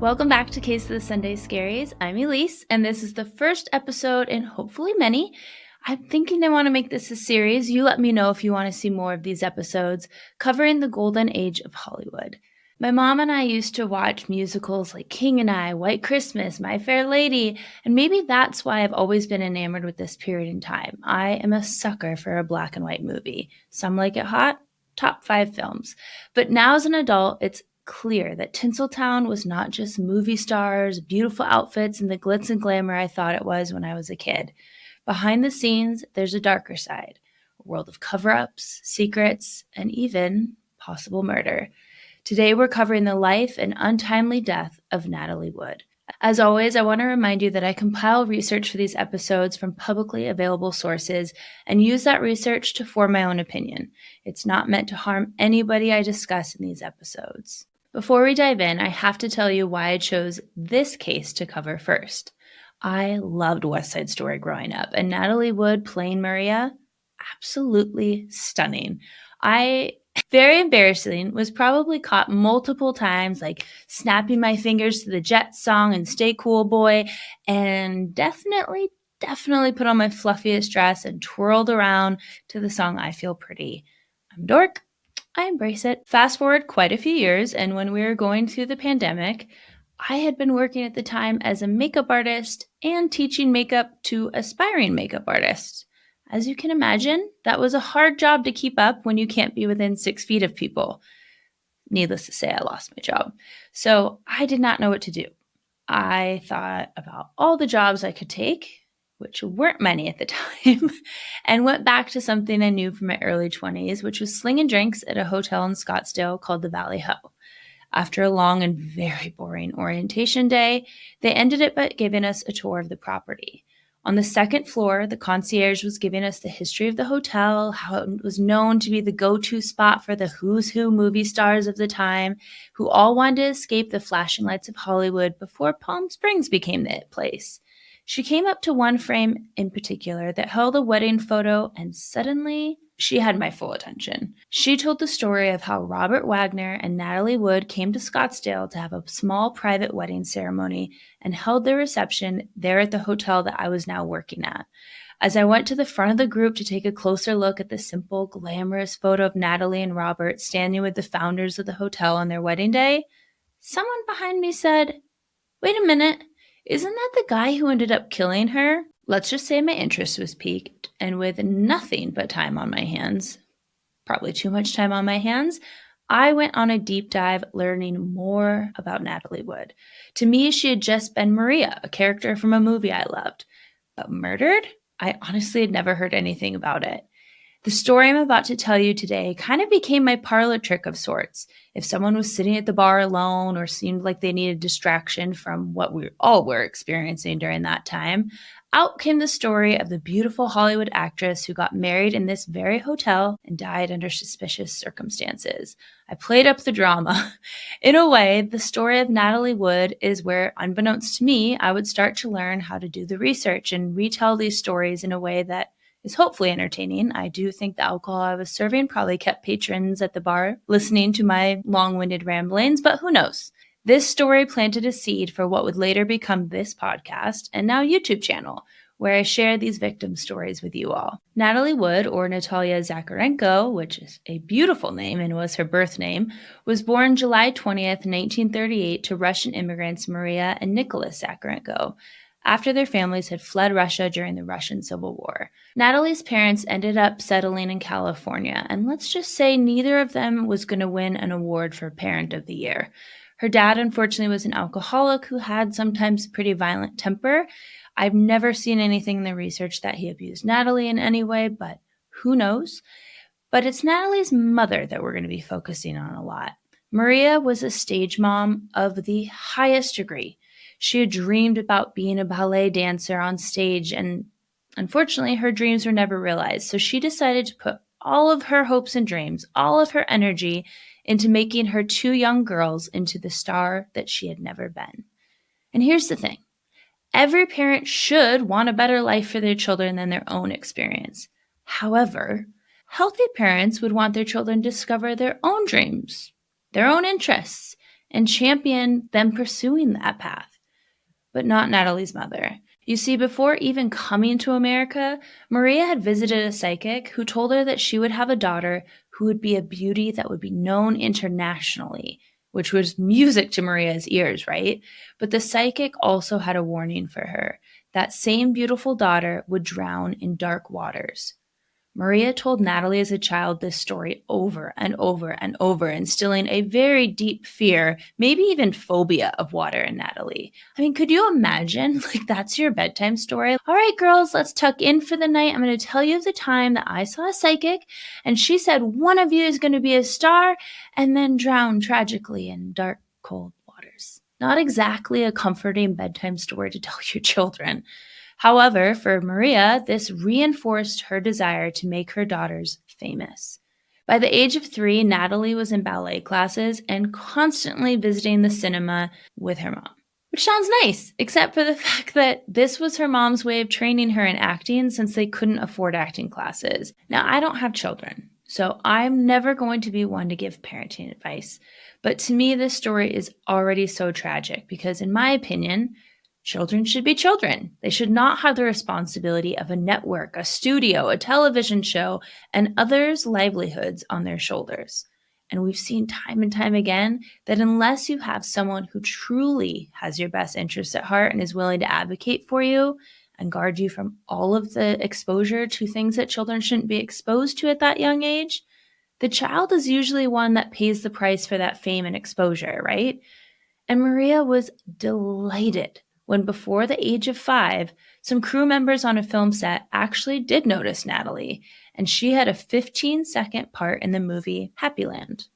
Welcome back to Case of the Sunday Scaries. I'm Elise, and this is the first episode in hopefully many. I'm thinking I want to make this a series. You let me know if you want to see more of these episodes covering the golden age of Hollywood. My mom and I used to watch musicals like King and I, White Christmas, My Fair Lady, and maybe that's why I've always been enamored with this period in time. I am a sucker for a black and white movie. Some like it hot, top 5 films. But now as an adult, it's clear that Tinseltown was not just movie stars, beautiful outfits, and the glitz and glamour I thought it was when I was a kid. Behind the scenes, there's a darker side, a world of cover-ups, secrets, and even possible murder. Today, we're covering the life and untimely death of Natalie Wood. As always, I want to remind you that I compile research for these episodes from publicly available sources and use that research to form my own opinion. It's not meant to harm anybody I discuss in these episodes. Before we dive in, I have to tell you why I chose this case to cover first. I loved West Side Story growing up, and Natalie Wood playing Maria, absolutely stunning. Very embarrassing, was probably caught multiple times, like snapping my fingers to the Jets song and Stay Cool Boy, and definitely put on my fluffiest dress and twirled around to the song I Feel Pretty. I'm a dork. I embrace it. Fast forward quite a few years, and when we were going through the pandemic, I had been working at the time as a makeup artist and teaching makeup to aspiring makeup artists. As you can imagine, that was a hard job to keep up when you can't be within 6 feet of people. Needless to say, I lost my job. So I did not know what to do. I thought about all the jobs I could take, which weren't many at the time, and went back to something I knew from my early 20s, which was slinging drinks at a hotel in Scottsdale called the Valley Ho. After a long and very boring orientation day, they ended it by giving us a tour of the property. On the second floor, the concierge was giving us the history of the hotel, how it was known to be the go-to spot for the who's who movie stars of the time, who all wanted to escape the flashing lights of Hollywood before Palm Springs became the place. She came up to one frame in particular that held a wedding photo, and suddenly she had my full attention. She told the story of how Robert Wagner and Natalie Wood came to Scottsdale to have a small private wedding ceremony and held their reception there at the hotel that I was now working at. As I went to the front of the group to take a closer look at the simple, glamorous photo of Natalie and Robert standing with the founders of the hotel on their wedding day, someone behind me said, "Wait a minute. Isn't that the guy who ended up killing her?" Let's just say my interest was piqued, and with nothing but time on my hands, probably too much time on my hands, I went on a deep dive learning more about Natalie Wood. To me, she had just been Maria, a character from a movie I loved. But murdered? I honestly had never heard anything about it. The story I'm about to tell you today kind of became my parlor trick of sorts. If someone was sitting at the bar alone or seemed like they needed distraction from what we all were experiencing during that time, out came the story of the beautiful Hollywood actress who got married in this very hotel and died under suspicious circumstances. I played up the drama. In a way, the story of Natalie Wood is where, unbeknownst to me, I would start to learn how to do the research and retell these stories in a way that is hopefully entertaining. I do think the alcohol I was serving probably kept patrons at the bar listening to my long-winded ramblings, but who knows? This story planted a seed for what would later become this podcast and now YouTube channel, where I share these victim stories with you all. Natalie Wood, or Natalia Zakharenko, which is a beautiful name and was her birth name, was born July 20th, 1938 to Russian immigrants Maria and Nicholas Zakharenko, after their families had fled Russia during the Russian Civil War. Natalie's parents ended up settling in California, and let's just say neither of them was going to win an award for Parent of the Year. Her dad, unfortunately, was an alcoholic who had sometimes a pretty violent temper. I've never seen anything in the research that he abused Natalie in any way, but who knows? But it's Natalie's mother that we're going to be focusing on a lot. Maria was a stage mom of the highest degree. She had dreamed about being a ballet dancer on stage, and unfortunately, her dreams were never realized. So she decided to put all of her hopes and dreams, all of her energy into making her 2 young girls into the star that she had never been. And here's the thing. Every parent should want a better life for their children than their own experience. However, healthy parents would want their children to discover their own dreams, their own interests, and championed them pursuing that path. But not Natalie's mother. You see, before even coming to America, Maria had visited a psychic who told her that she would have a daughter who would be a beauty that would be known internationally, which was music to Maria's ears, right? But the psychic also had a warning for her. That same beautiful daughter would drown in dark waters. Maria told Natalie as a child this story over and over and over, instilling a very deep fear, maybe even phobia of water in Natalie. I mean, could you imagine? Like, that's your bedtime story. All right, girls, let's tuck in for the night. I'm going to tell you of the time that I saw a psychic, and she said one of you is going to be a star and then drown tragically in dark, cold waters. Not exactly a comforting bedtime story to tell your children. However, for Maria, this reinforced her desire to make her daughters famous. By the age of 3, Natalie was in ballet classes and constantly visiting the cinema with her mom. Which sounds nice, except for the fact that this was her mom's way of training her in acting since they couldn't afford acting classes. Now, I don't have children, so I'm never going to be one to give parenting advice. But to me, this story is already so tragic because, in my opinion, children should be children. They should not have the responsibility of a network, a studio, a television show, and others' livelihoods on their shoulders. And we've seen time and time again that unless you have someone who truly has your best interests at heart and is willing to advocate for you and guard you from all of the exposure to things that children shouldn't be exposed to at that young age, the child is usually one that pays the price for that fame and exposure, right? And Maria was delighted when, before the age of 5, some crew members on a film set actually did notice Natalie, and she had a 15-second part in the movie Happyland.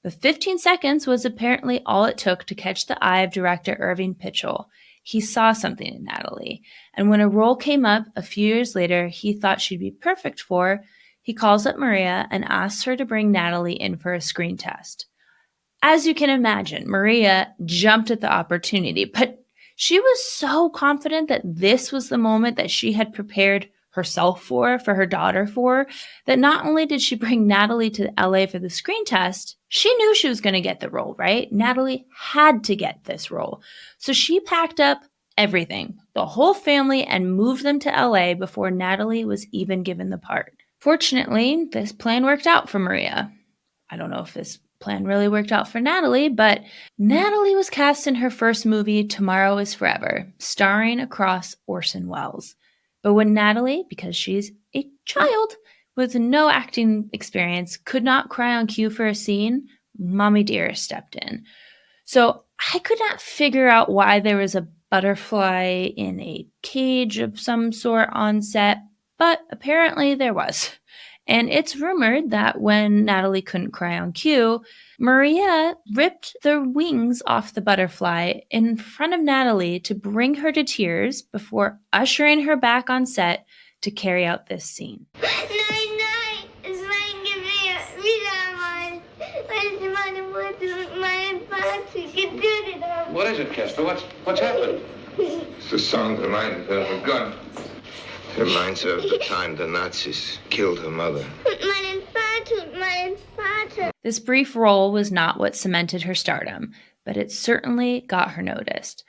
But 15 seconds was apparently all it took to catch the eye of director Irving Pitchell. He saw something in Natalie, and when a role came up a few years later he thought she'd be perfect for, he calls up Maria and asks her to bring Natalie in for a screen test. As you can imagine, Maria jumped at the opportunity, but she was so confident that this was the moment that she had prepared herself for her daughter for, that not only did she bring Natalie to LA for the screen test, she knew she was going to get the role, right? Natalie had to get this role. So she packed up everything, the whole family, and moved them to LA before Natalie was even given the part. Fortunately, this plan worked out for Maria. I don't know if this plan really worked out for Natalie, but Natalie was cast in her first movie, Tomorrow is Forever, starring across Orson Welles. But when Natalie, because she's a child with no acting experience, could not cry on cue for a scene, Mommy Dearest stepped in. So I could not figure out why there was a butterfly in a cage of some sort on set, but apparently there was. And it's rumored that when Natalie couldn't cry on cue, Maria ripped the wings off the butterfly in front of Natalie to bring her to tears before ushering her back on set to carry out this scene. What is it, Kester? What's happened? It's the song that reminds her of a gun. It reminds her of the time the Nazis killed her mother. This brief role was not what cemented her stardom, but it certainly got her noticed.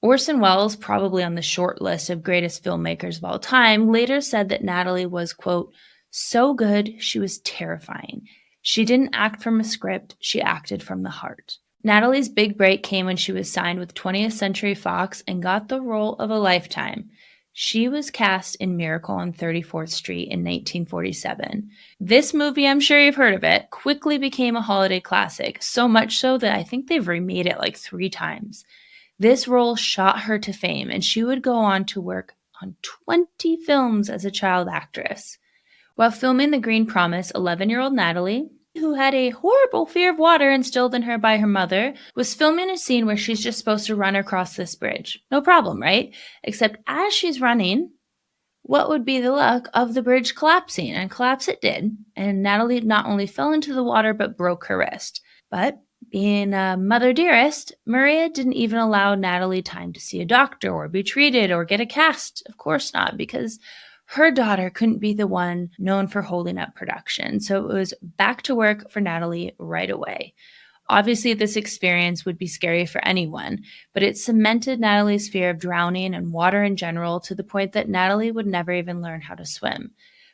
Orson Welles, probably on the short list of greatest filmmakers of all time, later said that Natalie was, quote, so good she was terrifying. She didn't act from a script, she acted from the heart. Natalie's big break came when she was signed with 20th Century Fox and got the role of a lifetime. She was cast in Miracle on 34th Street in 1947. This movie, I'm sure you've heard of it, quickly became a holiday classic, so much so that I think they've remade it like 3 times. This role shot her to fame, and she would go on to work on 20 films as a child actress. While filming The Green Promise, 11-year-old Natalie, who had a horrible fear of water instilled in her by her mother, was filming a scene where she's just supposed to run across this bridge. No problem, right? Except as she's running, what would be the luck of the bridge collapsing? And collapse it did. And Natalie not only fell into the water, but broke her wrist. But being a mother dearest, Maria didn't even allow Natalie time to see a doctor or be treated or get a cast. Of course not, because her daughter couldn't be the one known for holding up production. So it was back to work for Natalie right away. Obviously, this experience would be scary for anyone, but it cemented Natalie's fear of drowning and water in general to the point that Natalie would never even learn how to swim.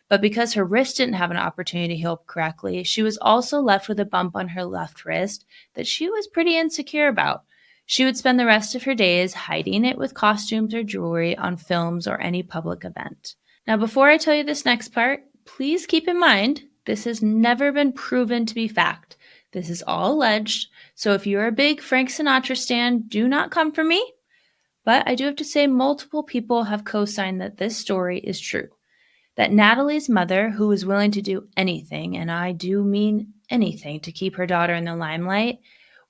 But because her wrist didn't have an opportunity to heal correctly, she was also left with a bump on her left wrist that she was pretty insecure about. She would spend the rest of her days hiding it with costumes or jewelry on films or any public event. Now, before I tell you this next part, please keep in mind this has never been proven to be fact. This is all alleged, so if you're a big Frank Sinatra stan, do not come for me. But I do have to say multiple people have co-signed that this story is true. That Natalie's mother, who was willing to do anything, and I do mean anything, to keep her daughter in the limelight,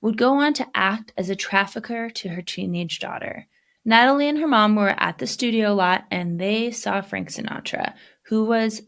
would go on to act as a trafficker to her teenage daughter. Natalie and her mom were at the studio lot, and they saw Frank Sinatra, who was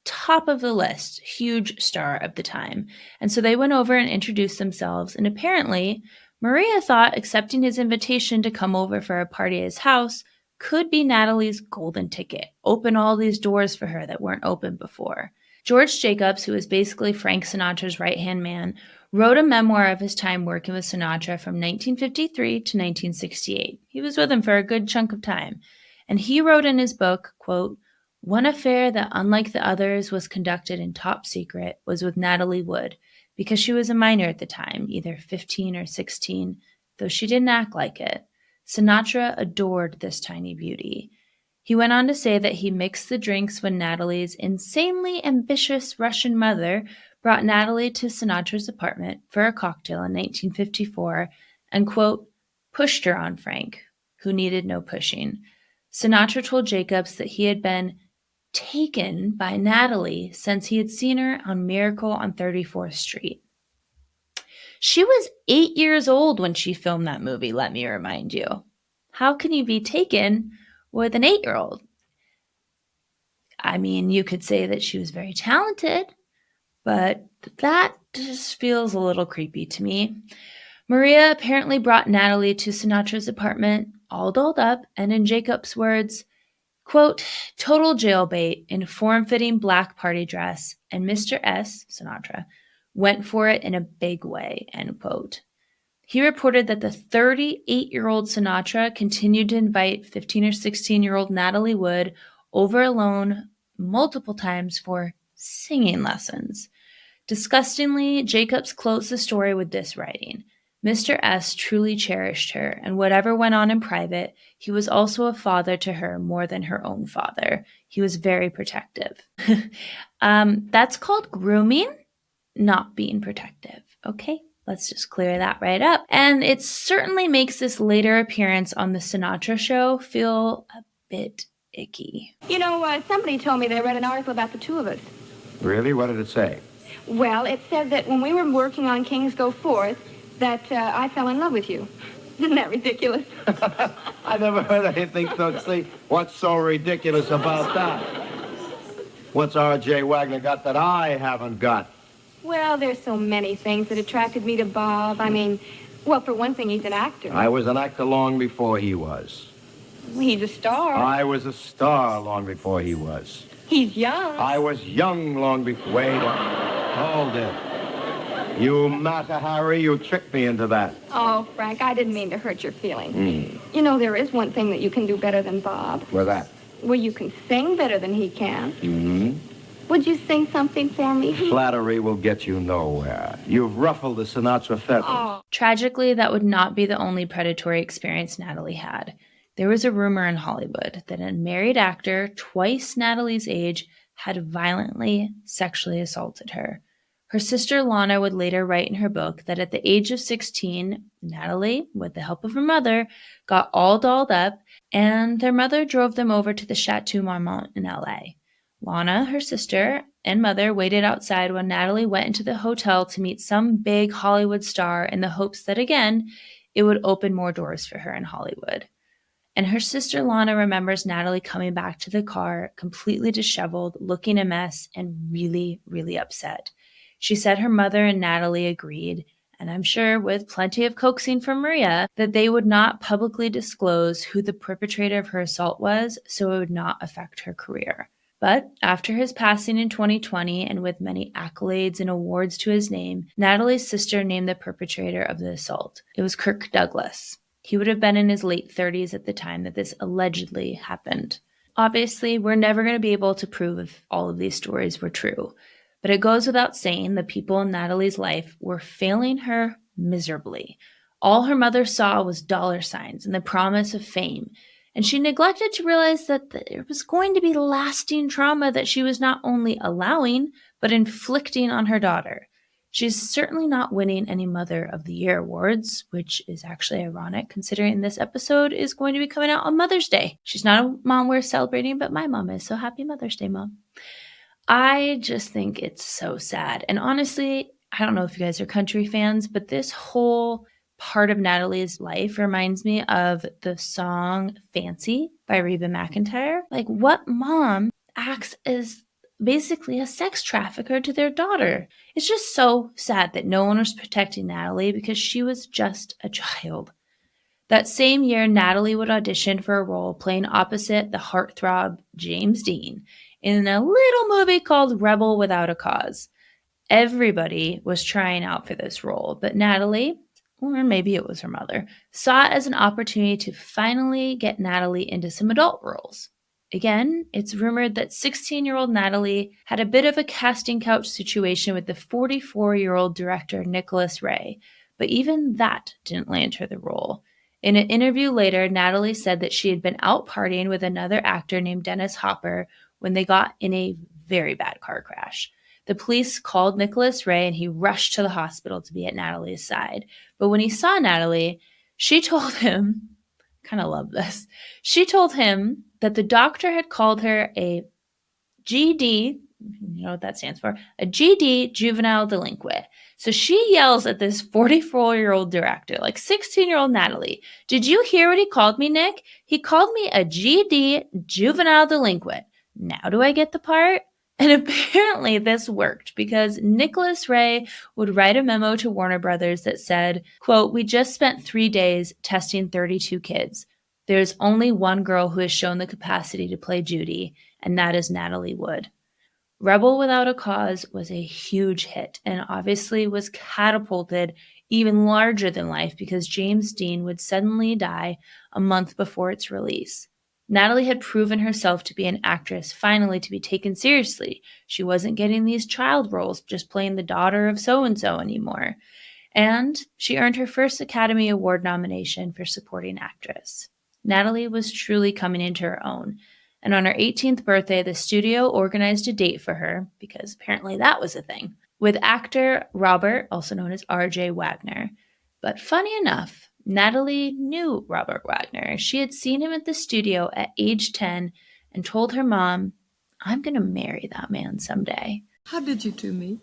top of the list, huge star of the time. And so they went over and introduced themselves, and apparently Maria thought accepting his invitation to come over for a party at his house could be Natalie's golden ticket, open all these doors for her that weren't open before. George Jacobs, who was basically Frank Sinatra's right-hand man, wrote a memoir of his time working with Sinatra from 1953 to 1968. He was with him for a good chunk of time. And he wrote in his book, quote, "One affair that, unlike the others, was conducted in top secret was with Natalie Wood, because she was a minor at the time, either 15 or 16, though she didn't act like it. Sinatra adored this tiny beauty." He went on to say that he mixed the drinks when Natalie's insanely ambitious Russian mother brought Natalie to Sinatra's apartment for a cocktail in 1954 and, quote, pushed her on Frank, who needed no pushing. Sinatra told Jacobs that he had been taken by Natalie since he had seen her on Miracle on 34th Street. She was 8 years old when she filmed that movie, let me remind you. How can you be taken with an 8-year-old? I mean, you could say that she was very talented, but that just feels a little creepy to me. Maria apparently brought Natalie to Sinatra's apartment, all dolled up, and in Jacob's words, quote, total jailbait in form-fitting black party dress, and Mr. S., Sinatra, went for it in a big way, end quote. He reported that the 38-year-old Sinatra continued to invite 15 or 16-year-old Natalie Wood over alone multiple times for singing lessons. Disgustingly, Jacobs closed the story with this writing. Mr. S. truly cherished her, and whatever went on in private, he was also a father to her more than her own father. He was very protective. That's called grooming, not being protective, okay? Let's just clear that right up. And it certainly makes this later appearance on the Sinatra show feel a bit icky. You know, somebody told me they read an article about the two of us. Really? What did it say? Well, it said that when we were working on Kings Go Forth, that I fell in love with you. Isn't that ridiculous? I never heard anything so see. What's so ridiculous about that? What's R.J. Wagner got that I haven't got? Well, there's so many things that attracted me to Bob. I mean, well, for one thing, he's an actor. I was an actor long before he was. He's a star. I was a star long before he was. He's young. I was young long before... Wait hold it. You Mata Harry, you tricked me into that. Oh, Frank, I didn't mean to hurt your feelings. You know, there is one thing that you can do better than Bob. What's that? Well, you can sing better than he can. Mm-hmm. Would you sing something for me? Flattery will get you nowhere. You've ruffled the Sinatra feathers. Oh. Tragically, that would not be the only predatory experience Natalie had. There was a rumor in Hollywood that a married actor, twice Natalie's age, had violently sexually assaulted her. Her sister Lana would later write in her book that at the age of 16, Natalie, with the help of her mother, got all dolled up, and their mother drove them over to the Chateau Marmont in L.A. Lana, her sister, and mother waited outside when Natalie went into the hotel to meet some big Hollywood star in the hopes that, again, it would open more doors for her in Hollywood. And her sister Lana remembers Natalie coming back to the car, completely disheveled, looking a mess, and really, really upset. She said her mother and Natalie agreed, and I'm sure with plenty of coaxing from Maria, that they would not publicly disclose who the perpetrator of her assault was so it would not affect her career. But after his passing in 2020, and with many accolades and awards to his name, Natalie's sister named the perpetrator of the assault. It was Kirk Douglas. He would have been in his late 30s at the time that this allegedly happened. Obviously, we're never going to be able to prove if all of these stories were true, but it goes without saying the people in Natalie's life were failing her miserably. All her mother saw was dollar signs and the promise of fame, and she neglected to realize that there was going to be lasting trauma that she was not only allowing, but inflicting on her daughter. She's certainly not winning any Mother of the Year awards, which is actually ironic considering this episode is going to be coming out on Mother's Day. She's not a mom we're celebrating, but my mom is, so happy Mother's Day, Mom. I just think it's so sad. And honestly, I don't know if you guys are country fans, but this whole part of Natalie's life reminds me of the song Fancy by Reba McEntire. Like, what mom acts as basically a sex trafficker to their daughter? It's just so sad that no one was protecting Natalie because she was just a child. That same year, Natalie would audition for a role playing opposite the heartthrob James Dean in a little movie called Rebel Without a Cause. Everybody was trying out for this role, but Natalie, or maybe it was her mother, saw it as an opportunity to finally get Natalie into some adult roles. Again, it's rumored that 16-year-old Natalie had a bit of a casting couch situation with the 44-year-old director Nicholas Ray, but even that didn't land her the role. In an interview later, Natalie said that she had been out partying with another actor named Dennis Hopper when they got in a very bad car crash. The police called Nicholas Ray and he rushed to the hospital to be at Natalie's side. But when he saw Natalie, she told him, kind of love this, she told him that the doctor had called her a GD, you know what that stands for, a GD, juvenile delinquent. So she yells at this 44-year-old director, like 16-year-old Natalie, "Did you hear what he called me, Nick? He called me a GD, juvenile delinquent. Now do I get the part?" And apparently this worked because Nicholas Ray would write a memo to Warner Brothers that said, quote, "We just spent 3 days testing 32 kids. There's only one girl who has shown the capacity to play Judy, and that is Natalie Wood." Rebel Without a Cause was a huge hit and obviously was catapulted even larger than life because James Dean would suddenly die a month before its release. Natalie had proven herself to be an actress finally to be taken seriously. She wasn't getting these child roles just playing the daughter of so-and-so anymore. And she earned her first Academy Award nomination for supporting actress. Natalie was truly coming into her own. And on her 18th birthday, the studio organized a date for her, because apparently that was a thing, with actor Robert, also known as R.J. Wagner. But funny enough, Natalie knew Robert Wagner. She had seen him at the studio at age 10 and told her mom, "I'm going to marry that man someday." How did you two meet?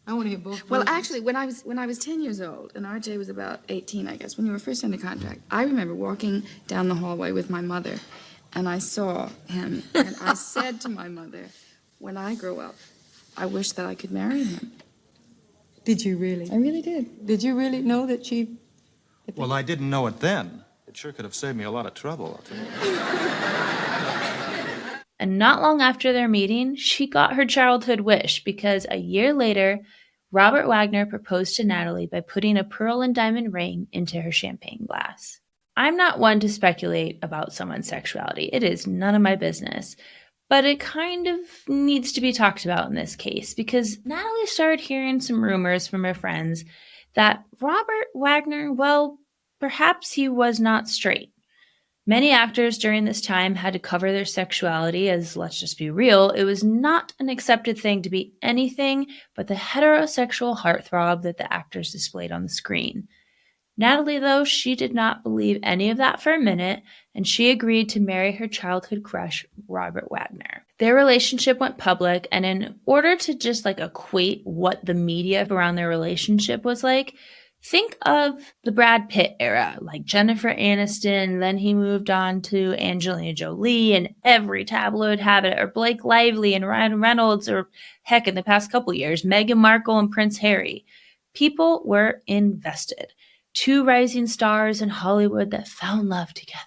I want to hear both. Well, actually, when I was 10 years old, and RJ was about 18, I guess, when you were first under contract, I remember walking down the hallway with my mother, and I saw him, and I said to my mother, "When I grow up, I wish that I could marry him." Did you really? I really did. Did you really know that she... Well, I didn't know it then. It sure could have saved me a lot of trouble, I'll tell you. And not long after their meeting, she got her childhood wish because a year later, Robert Wagner proposed to Natalie by putting a pearl and diamond ring into her champagne glass. I'm not one to speculate about someone's sexuality. It is none of my business. But it kind of needs to be talked about in this case because Natalie started hearing some rumors from her friends that Robert Wagner, well, perhaps he was not straight. Many actors during this time had to cover their sexuality as, let's just be real, it was not an accepted thing to be anything but the heterosexual heartthrob that the actors displayed on the screen. Natalie, though, she did not believe any of that for a minute, and she agreed to marry her childhood crush, Robert Wagner. Their relationship went public, and in order to just equate what the media around their relationship was like, think of the Brad Pitt era, like Jennifer Aniston, then he moved on to Angelina Jolie, and every tabloid had it, or Blake Lively and Ryan Reynolds, or heck, in the past couple years, Meghan Markle and Prince Harry. People were invested. Two rising stars in Hollywood that fell in love together.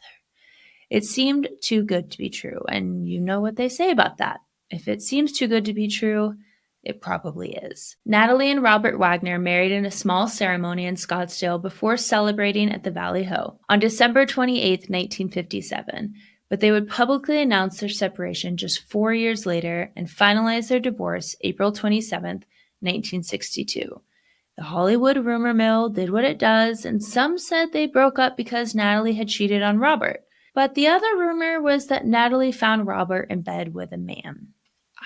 It seemed too good to be true, and you know what they say about that. If it seems too good to be true, it probably is. Natalie and Robert Wagner married in a small ceremony in Scottsdale before celebrating at the Valley Ho on December 28, 1957, but they would publicly announce their separation just 4 years later and finalize their divorce April 27, 1962. The Hollywood rumor mill did what it does, and some said they broke up because Natalie had cheated on Robert. But the other rumor was that Natalie found Robert in bed with a man.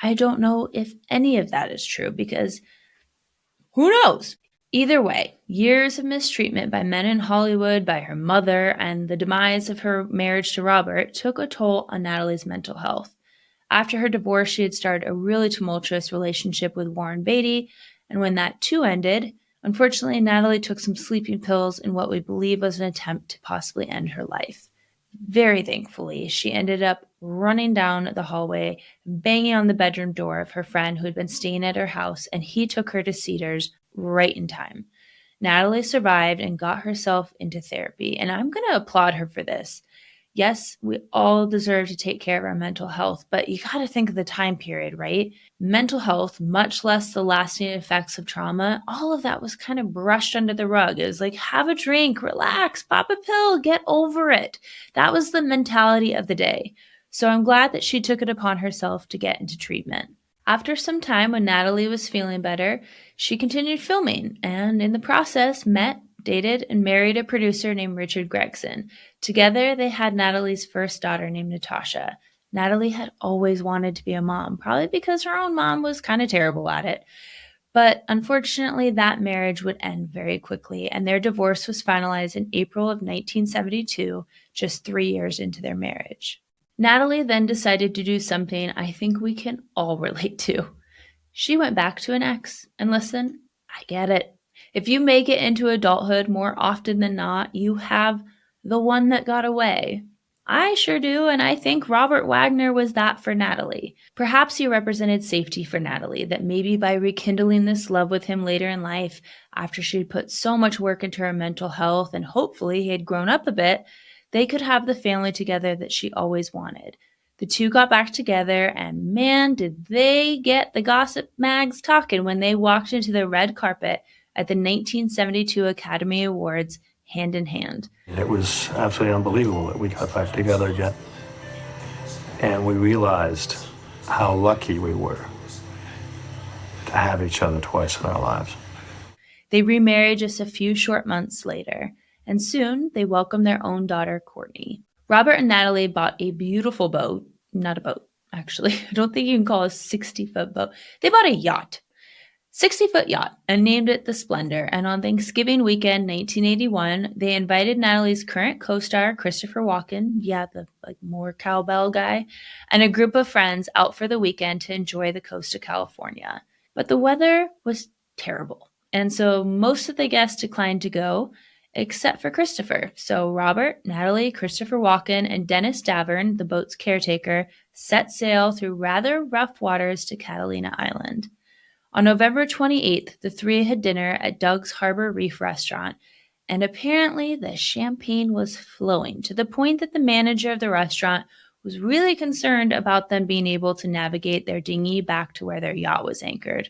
I don't know if any of that is true because who knows? Either way, years of mistreatment by men in Hollywood, by her mother, and the demise of her marriage to Robert took a toll on Natalie's mental health. After her divorce, she had started a really tumultuous relationship with Warren Beatty, and when that too ended, unfortunately, Natalie took some sleeping pills in what we believe was an attempt to possibly end her life. Very thankfully, she ended up running down the hallway, banging on the bedroom door of her friend who had been staying at her house, and he took her to Cedars right in time. Natalie survived and got herself into therapy, and I'm going to applaud her for this. Yes, we all deserve to take care of our mental health, but you got to think of the time period, right? Mental health, much less the lasting effects of trauma, all of that was kind of brushed under the rug. It was like, have a drink, relax, pop a pill, get over it. That was the mentality of the day. So I'm glad that she took it upon herself to get into treatment. After some time, when Natalie was feeling better, she continued filming and in the process met, dated, and married a producer named Richard Gregson. Together, they had Natalie's first daughter named Natasha. Natalie had always wanted to be a mom, probably because her own mom was kind of terrible at it. But unfortunately, that marriage would end very quickly, and their divorce was finalized in April of 1972, just 3 years into their marriage. Natalie then decided to do something I think we can all relate to. She went back to an ex, and listen, I get it. If you make it into adulthood more often than not, you have the one that got away. I sure do, and I think Robert Wagner was that for Natalie. Perhaps he represented safety for Natalie, that maybe by rekindling this love with him later in life, after she'd put so much work into her mental health and hopefully he had grown up a bit, they could have the family together that she always wanted. The two got back together, and man, did they get the gossip mags talking when they walked into the red carpet at the 1972 Academy Awards hand in hand. It was absolutely unbelievable that we got back together again. And we realized how lucky we were to have each other twice in our lives. They remarried just a few short months later, and soon they welcomed their own daughter, Courtney. Robert and Natalie bought a beautiful boat. Not a boat, actually. I don't think you can call a 60-foot boat. They bought a yacht. 60-foot yacht, and named it the Splendor. And on Thanksgiving weekend, 1981, they invited Natalie's current co-star, Christopher Walken, the more cowbell guy, and a group of friends out for the weekend to enjoy the coast of California. But the weather was terrible, and so most of the guests declined to go, except for Christopher. So Robert, Natalie, Christopher Walken, and Dennis Davern, the boat's caretaker, set sail through rather rough waters to Catalina Island. On November 28th, the three had dinner at Doug's Harbor Reef restaurant, and apparently the champagne was flowing to the point that the manager of the restaurant was really concerned about them being able to navigate their dinghy back to where their yacht was anchored.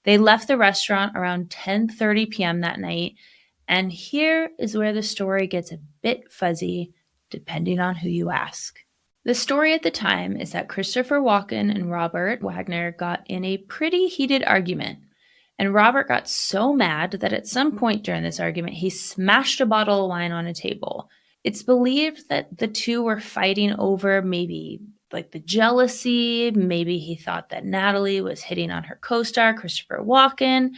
They left the restaurant around 10:30 p.m. that night, and here is where the story gets a bit fuzzy, depending on who you ask. The story at the time is that Christopher Walken and Robert Wagner got in a pretty heated argument, and Robert got so mad that at some point during this argument, he smashed a bottle of wine on a table. It's believed that the two were fighting over maybe the jealousy, maybe he thought that Natalie was hitting on her co-star, Christopher Walken.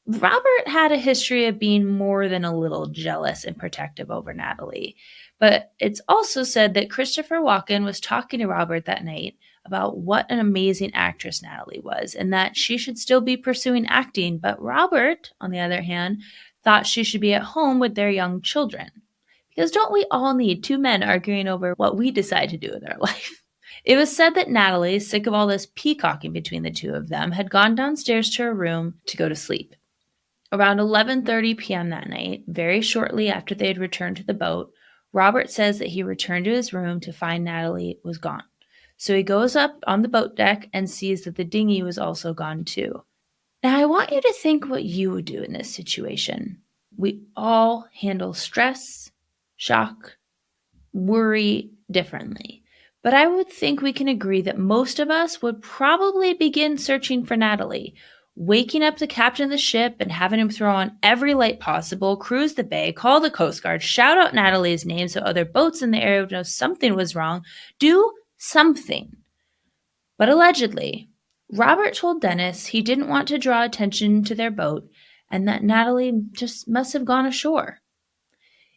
Robert had a history of being more than a little jealous and protective over Natalie. But it's also said that Christopher Walken was talking to Robert that night about what an amazing actress Natalie was and that she should still be pursuing acting. But Robert, on the other hand, thought she should be at home with their young children. Because don't we all need two men arguing over what we decide to do with our life? It was said that Natalie, sick of all this peacocking between the two of them, had gone downstairs to her room to go to sleep. Around 11:30 p.m. that night, very shortly after they had returned to the boat, Robert says that he returned to his room to find Natalie was gone. So he goes up on the boat deck and sees that the dinghy was also gone too. Now, I want you to think what you would do in this situation. We all handle stress, shock, worry differently. But I would think we can agree that most of us would probably begin searching for Natalie, waking up the captain of the ship and having him throw on every light possible, cruise the bay, call the Coast Guard, shout out Natalie's name so other boats in the area would know something was wrong, do something. But allegedly, Robert told Dennis he didn't want to draw attention to their boat and that Natalie just must have gone ashore.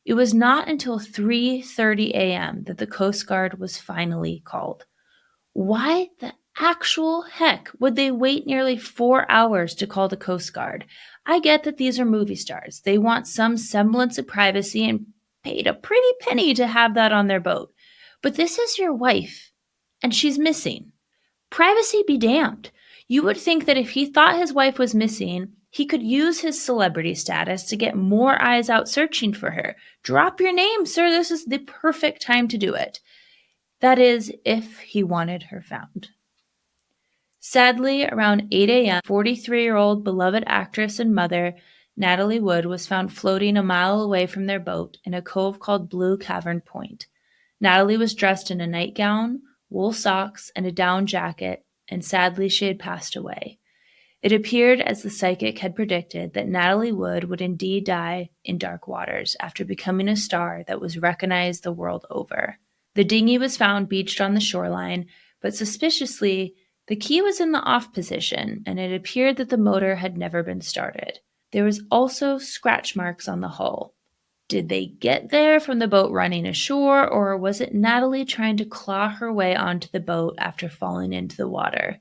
It was not until 3:30 a.m. that the Coast Guard was finally called. Why the actual heck would they wait nearly 4 hours to call the Coast Guard? I get that these are movie stars. They want some semblance of privacy and paid a pretty penny to have that on their boat. But this is your wife, and she's missing. Privacy be damned. You would think that if he thought his wife was missing, he could use his celebrity status to get more eyes out searching for her. Drop your name, sir. This is the perfect time to do it. That is, if he wanted her found. Sadly, around 8 a.m., 43-year-old beloved actress and mother Natalie Wood was found floating a mile away from their boat in a cove called Blue Cavern Point. Natalie was dressed in a nightgown, wool socks, and a down jacket, and sadly she had passed away. It appeared, as the psychic had predicted, that Natalie Wood would indeed die in dark waters after becoming a star that was recognized the world over. The dinghy was found beached on the shoreline, but suspiciously, the key was in the off position, and it appeared that the motor had never been started. There was also scratch marks on the hull. Did they get there from the boat running ashore, or was it Natalie trying to claw her way onto the boat after falling into the water?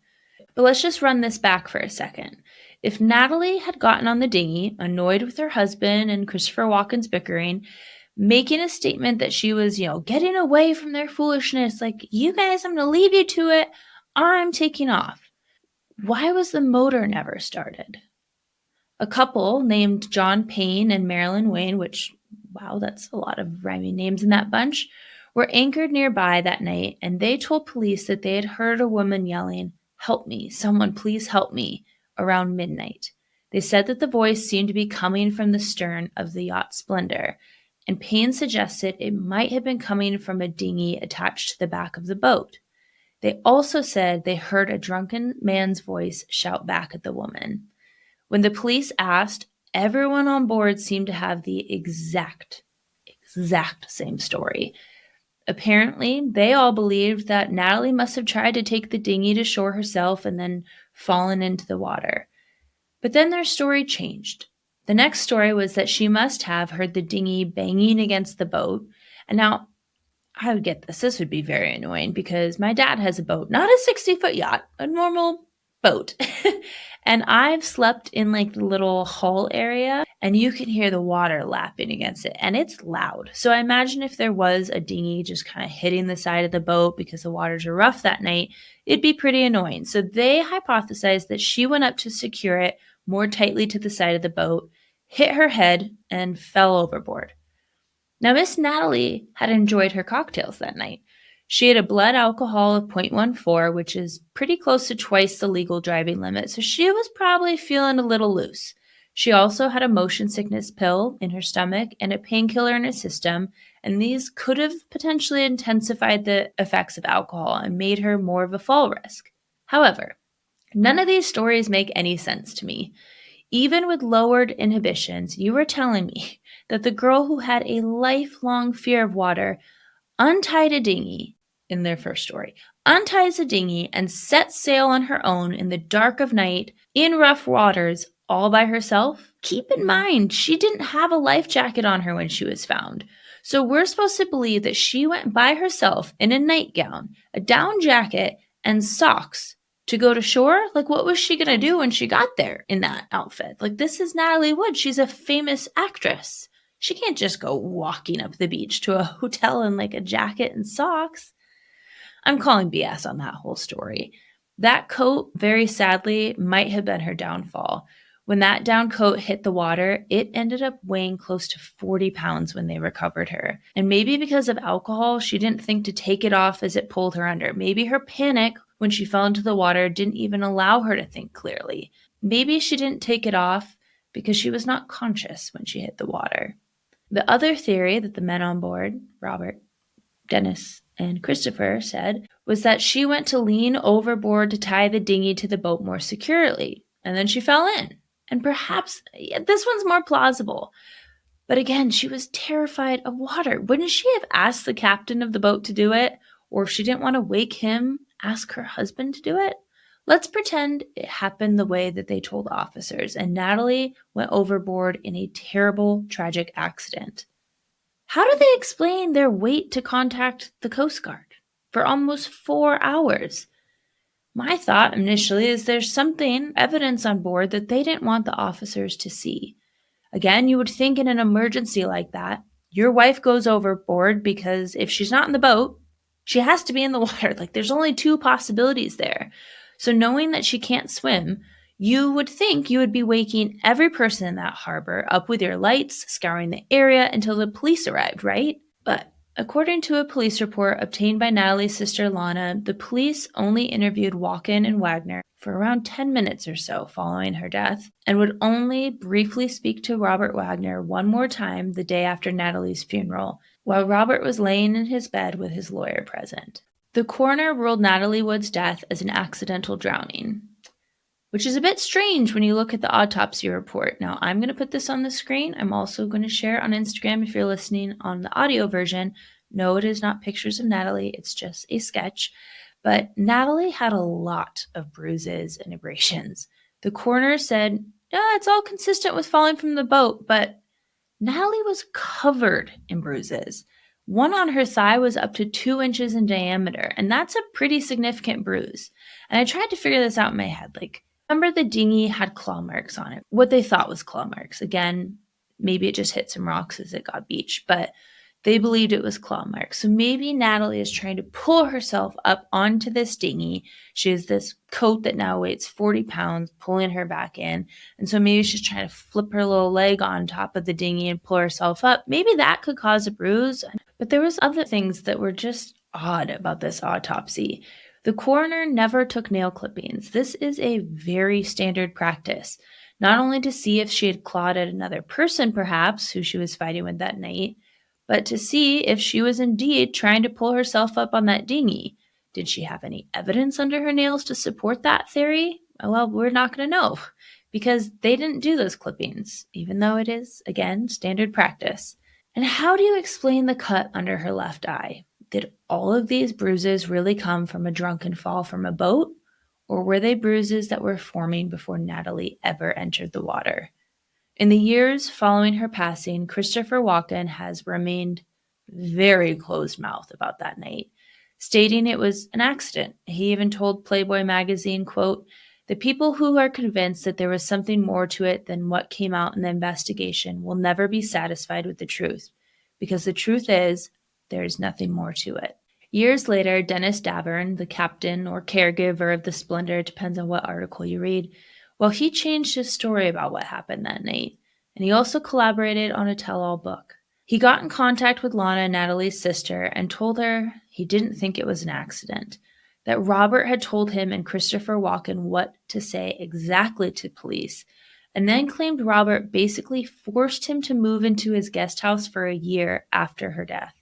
But let's just run this back for a second. If Natalie had gotten on the dinghy, annoyed with her husband and Christopher Walken's bickering, making a statement that she was, getting away from their foolishness, like, you guys, I'm going to leave you to it, I'm taking off. Why was the motor never started? A couple named John Payne and Marilyn Wayne, which, wow, that's a lot of rhyming names in that bunch, were anchored nearby that night, and they told police that they had heard a woman yelling, "Help me, someone please help me," around midnight. They said that the voice seemed to be coming from the stern of the yacht Splendor, and Payne suggested it might have been coming from a dinghy attached to the back of the boat. They also said they heard a drunken man's voice shout back at the woman. When the police asked, everyone on board seemed to have the exact same story. Apparently, they all believed that Natalie must have tried to take the dinghy to shore herself and then fallen into the water. But then their story changed. The next story was that she must have heard the dinghy banging against the boat. And now, I would get this. This would be very annoying because my dad has a boat, not a 60-foot yacht, a normal boat. And I've slept in like the little hull area and you can hear the water lapping against it and it's loud. So I imagine if there was a dinghy just kind of hitting the side of the boat because the waters are rough that night, it'd be pretty annoying. So they hypothesized that she went up to secure it more tightly to the side of the boat, hit her head, and fell overboard. Now, Miss Natalie had enjoyed her cocktails that night. She had a blood alcohol of 0.14, which is pretty close to twice the legal driving limit, so she was probably feeling a little loose. She also had a motion sickness pill in her stomach and a painkiller in her system, and these could have potentially intensified the effects of alcohol and made her more of a fall risk. However, none of these stories make any sense to me. Even with lowered inhibitions, you were telling me that the girl who had a lifelong fear of water untied a dinghy in their first story, unties a dinghy and sets sail on her own in the dark of night in rough waters all by herself. Keep in mind, she didn't have a life jacket on her when she was found. So we're supposed to believe that she went by herself in a nightgown, a down jacket, and socks to go to shore. Like, what was she going to do when she got there in that outfit? Like, this is Natalie Wood. She's a famous actress. She can't just go walking up the beach to a hotel in like a jacket and socks. I'm calling BS on that whole story. That coat, very sadly, might have been her downfall. When that down coat hit the water, it ended up weighing close to 40 pounds when they recovered her. And maybe because of alcohol, she didn't think to take it off as it pulled her under. Maybe her panic when she fell into the water didn't even allow her to think clearly. Maybe she didn't take it off because she was not conscious when she hit the water. The other theory that the men on board, Robert, Dennis, and Christopher, said was that she went to lean overboard to tie the dinghy to the boat more securely, and then she fell in. And perhaps this one's more plausible. But again, she was terrified of water. Wouldn't she have asked the captain of the boat to do it? Or if she didn't want to wake him, ask her husband to do it? Let's pretend it happened the way that they told officers, and Natalie went overboard in a terrible, tragic accident. How do they explain their wait to contact the Coast Guard for almost 4 hours? My thought initially is there's something, evidence on board that they didn't want the officers to see. Again, you would think in an emergency like that, your wife goes overboard because if she's not in the boat, she has to be in the water. Like there's only 2 possibilities there. So knowing that she can't swim, you would think you would be waking every person in that harbor up with your lights, scouring the area until the police arrived, right? But according to a police report obtained by Natalie's sister Lana, the police only interviewed Walken and Wagner for around 10 minutes or so following her death, and would only briefly speak to Robert Wagner one more time the day after Natalie's funeral, while Robert was laying in his bed with his lawyer present. The coroner ruled Natalie Wood's death as an accidental drowning, which is a bit strange when you look at the autopsy report. Now, I'm going to put this on the screen. I'm also going to share it on Instagram if you're listening on the audio version. No, it is not pictures of Natalie. It's just a sketch. But Natalie had a lot of bruises and abrasions. The coroner said, yeah, it's all consistent with falling from the boat, but Natalie was covered in bruises. One on her thigh was up to 2 inches in diameter, and that's a pretty significant bruise. And I tried to figure this out in my head. Remember the dinghy had claw marks on it, what they thought was claw marks. Again, maybe it just hit some rocks as it got beached, but they believed it was claw marks. So maybe Natalie is trying to pull herself up onto this dinghy. She has this coat that now weighs 40 pounds, pulling her back in. And so maybe she's trying to flip her little leg on top of the dinghy and pull herself up. Maybe that could cause a bruise. But there was other things that were just odd about this autopsy. The coroner never took nail clippings. This is a very standard practice, not only to see if she had clawed at another person, perhaps, who she was fighting with that night, but to see if she was indeed trying to pull herself up on that dinghy. Did she have any evidence under her nails to support that theory? Well, we're not going to know because they didn't do those clippings, even though it is, again, standard practice. And how do you explain the cut under her left eye? Did all of these bruises really come from a drunken fall from a boat? Or were they bruises that were forming before Natalie ever entered the water? In the years following her passing, Christopher Walken has remained very closed-mouthed about that night, stating it was an accident. He even told Playboy magazine, quote, "The people who are convinced that there was something more to it than what came out in the investigation will never be satisfied with the truth, because the truth is, there is nothing more to it." Years later, Dennis Davern, the captain or caregiver of the Splendor, depends on what article you read, well, he changed his story about what happened that night, and he also collaborated on a tell-all book. He got in contact with Lana, Natalie's sister, and told her he didn't think it was an accident, that Robert had told him and Christopher Walken what to say exactly to police, and then claimed Robert basically forced him to move into his guest house for a year after her death.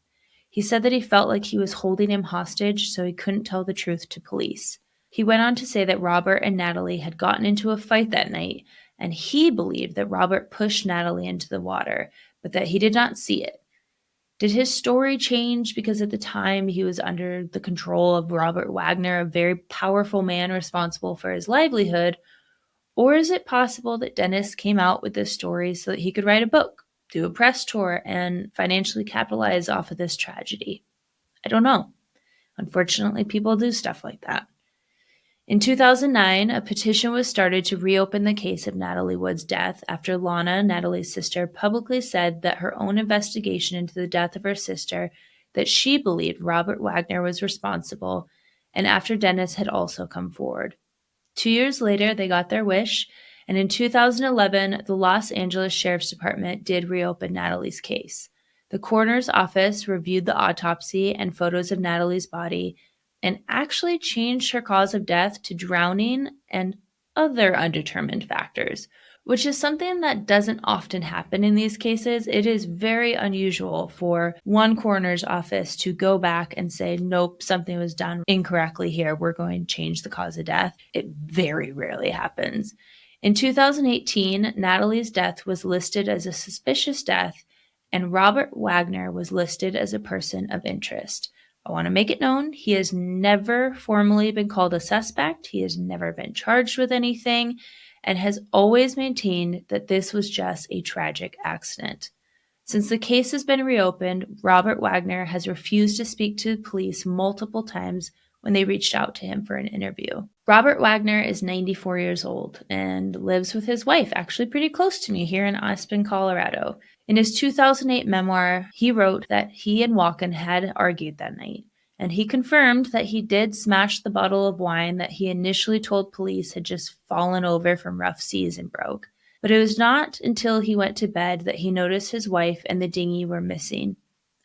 He said that he felt like he was holding him hostage, so he couldn't tell the truth to police. He went on to say that Robert and Natalie had gotten into a fight that night, and he believed that Robert pushed Natalie into the water, but that he did not see it. Did his story change because at the time he was under the control of Robert Wagner, a very powerful man responsible for his livelihood? Or is it possible that Dennis came out with this story so that he could write a book, do a press tour, and financially capitalize off of this tragedy? I don't know. Unfortunately, people do stuff like that. In 2009, a petition was started to reopen the case of Natalie Wood's death after Lana, Natalie's sister, publicly said that her own investigation into the death of her sister, that she believed Robert Wagner was responsible, and after Dennis had also come forward. 2 years later, they got their wish, And in 2011, the Los Angeles Sheriff's Department did reopen Natalie's case. The coroner's office reviewed the autopsy and photos of Natalie's body and actually changed her cause of death to drowning and other undetermined factors, which is something that doesn't often happen in these cases. It is very unusual for one coroner's office to go back and say, nope, something was done incorrectly here. We're going to change the cause of death. It very rarely happens. In 2018, Natalie's death was listed as a suspicious death, and Robert Wagner was listed as a person of interest. I want to make it known, he has never formally been called a suspect. He has never been charged with anything and has always maintained that this was just a tragic accident. Since the case has been reopened, Robert Wagner has refused to speak to police multiple times when they reached out to him for an interview. Robert Wagner is 94 years old and lives with his wife, actually pretty close to me here in Aspen, Colorado. In his 2008 memoir, he wrote that he and Walken had argued that night, and he confirmed that he did smash the bottle of wine that he initially told police had just fallen over from rough seas and broke. But it was not until he went to bed that he noticed his wife and the dinghy were missing.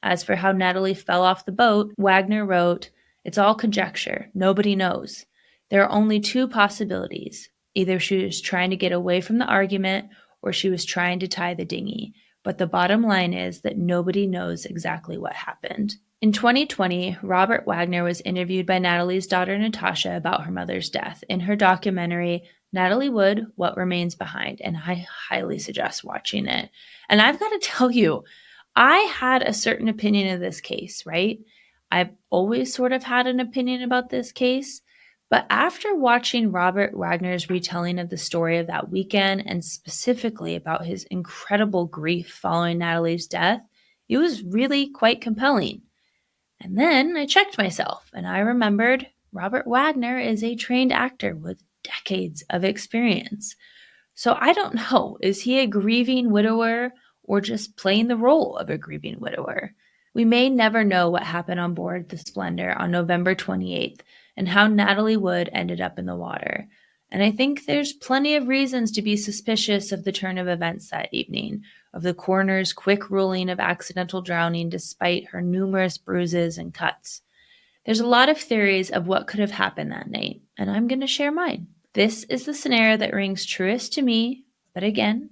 As for how Natalie fell off the boat, Wagner wrote, "It's all conjecture. Nobody knows. There are only two possibilities. Either she was trying to get away from the argument or she was trying to tie the dinghy. But the bottom line is that nobody knows exactly what happened." In 2020, Robert Wagner was interviewed by Natalie's daughter Natasha about her mother's death in her documentary, Natalie Wood, What Remains Behind, and I highly suggest watching it. And I've got to tell you, I had a certain opinion of this case, right? I've always sort of had an opinion about this case, but after watching Robert Wagner's retelling of the story of that weekend, and specifically about his incredible grief following Natalie's death, it was really quite compelling. And then I checked myself, and I remembered Robert Wagner is a trained actor with decades of experience. So I don't know, is he a grieving widower or just playing the role of a grieving widower? We may never know what happened on board the Splendor on November 28th and how Natalie Wood ended up in the water. And I think there's plenty of reasons to be suspicious of the turn of events that evening, of the coroner's quick ruling of accidental drowning despite her numerous bruises and cuts. There's a lot of theories of what could have happened that night, and I'm going to share mine. This is the scenario that rings truest to me, but again,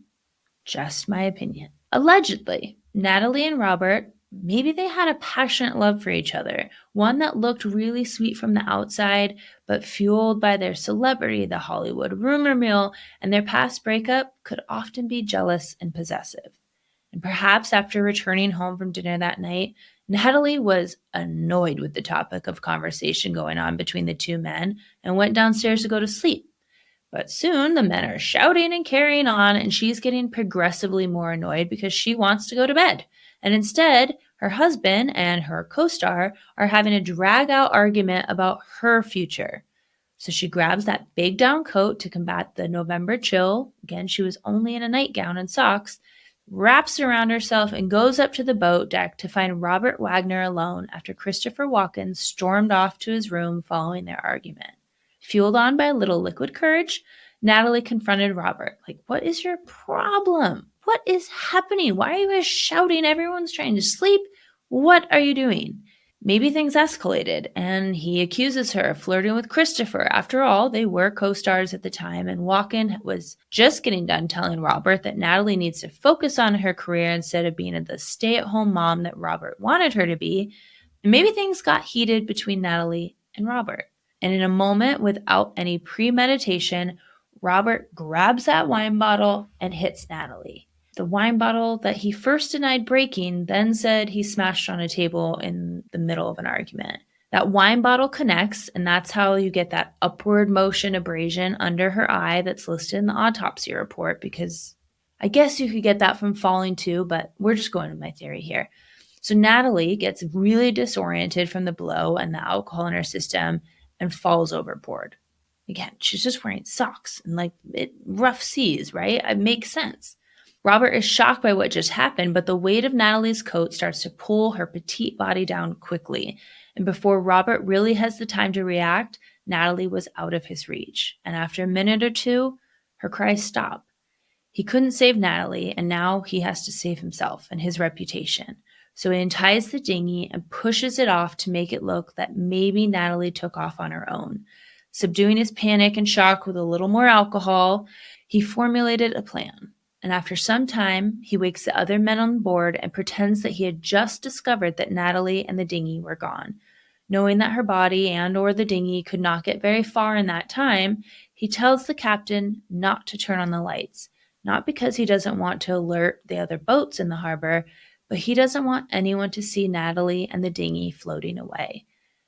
just my opinion. Allegedly, Natalie and Robert, maybe they had a passionate love for each other, one that looked really sweet from the outside, but fueled by their celebrity, the Hollywood rumor mill, and their past breakup could often be jealous and possessive. And perhaps after returning home from dinner that night, Natalie was annoyed with the topic of conversation going on between the two men and went downstairs to go to sleep. But soon the men are shouting and carrying on, and she's getting progressively more annoyed because she wants to go to bed. And instead, her husband and her co-star are having a drag-out argument about her future. So she grabs that big down coat to combat the November chill. Again, she was only in a nightgown and socks, wraps around herself and goes up to the boat deck to find Robert Wagner alone after Christopher Walken stormed off to his room following their argument. Fueled on by a little liquid courage, Natalie confronted Robert. Like, what is your problem? What is happening? Why are you guys shouting? Everyone's trying to sleep. What are you doing? Maybe things escalated, and he accuses her of flirting with Christopher. After all, they were co-stars at the time, and Walken was just getting done telling Robert that Natalie needs to focus on her career instead of being the stay-at-home mom that Robert wanted her to be. And maybe things got heated between Natalie and Robert. And in a moment, without any premeditation, Robert grabs that wine bottle and hits Natalie. The wine bottle that he first denied breaking, then said he smashed on a table in the middle of an argument. That wine bottle connects, and that's how you get that upward motion abrasion under her eye that's listed in the autopsy report, because I guess you could get that from falling too, but we're just going with my theory here. So Natalie gets really disoriented from the blow and the alcohol in her system and falls overboard. Again, she's just wearing socks and rough seas, right? It makes sense. Robert is shocked by what just happened, but the weight of Natalie's coat starts to pull her petite body down quickly. And before Robert really has the time to react, Natalie was out of his reach. And after a minute or two, Her cries stop. He couldn't save Natalie, and now he has to save himself and his reputation. So he unties the dinghy and pushes it off to make it look that maybe Natalie took off on her own. Subduing his panic and shock with a little more alcohol, he formulated a plan. And after some time, he wakes the other men on board and pretends that he had just discovered that Natalie and the dinghy were gone. Knowing that her body and or the dinghy could not get very far in that time, he tells the captain not to turn on the lights, not because he doesn't want to alert the other boats in the harbor, but he doesn't want anyone to see Natalie and the dinghy floating away.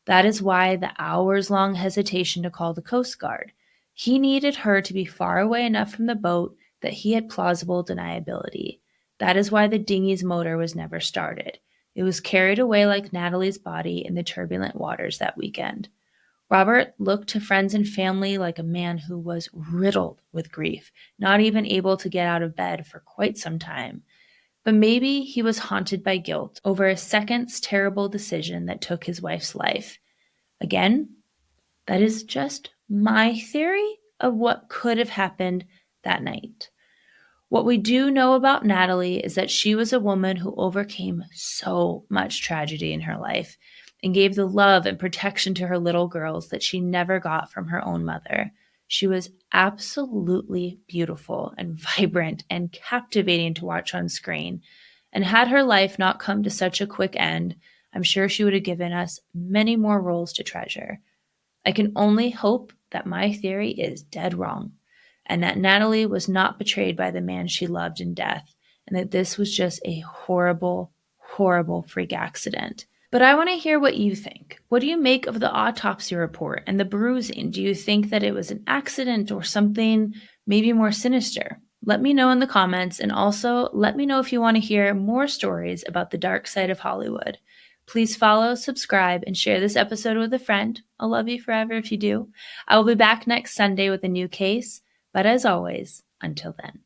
That is why the hours-long hesitation to call the Coast Guard. He needed her to be far away enough from the boat that he had plausible deniability. That is why the dinghy's motor was never started. It was carried away like Natalie's body in the turbulent waters that weekend. Robert looked to friends and family like a man who was riddled with grief, not even able to get out of bed for quite some time. But maybe he was haunted by guilt over a second's terrible decision that took his wife's life. Again, that is just my theory of what could have happened that night. What we do know about Natalie is that she was a woman who overcame so much tragedy in her life and gave the love and protection to her little girls that she never got from her own mother. She was absolutely beautiful and vibrant and captivating to watch on screen. And had her life not come to such a quick end, I'm sure she would have given us many more roles to treasure. I can only hope that my theory is dead wrong, and that Natalie was not betrayed by the man she loved in death, and that this was just a horrible, horrible freak accident. But I want to hear what you think. What do you make of the autopsy report and the bruising? Do you think that it was an accident or something maybe more sinister? Let me know in the comments, and also let me know if you want to hear more stories about the dark side of Hollywood. Please follow, subscribe, and share this episode with a friend. I'll love you forever if you do. I will be back next Sunday with a new case, but as always, until then.